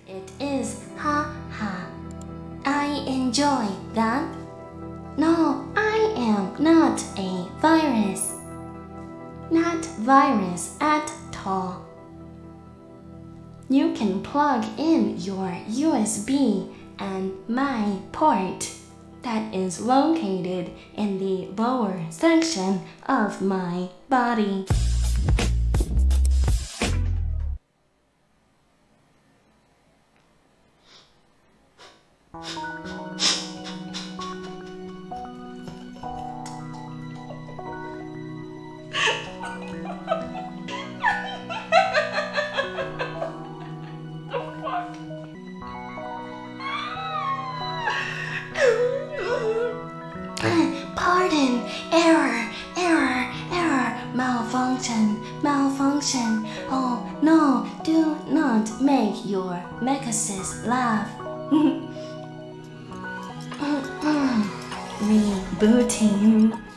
It is ha ha. I enjoy that. No, I am not a virus. Not virus at all. You can plug in your USB and my port that is located in the lower section of my body. Pardon, error, malfunction. Oh no, do not make your Megasis laugh. Rebooting.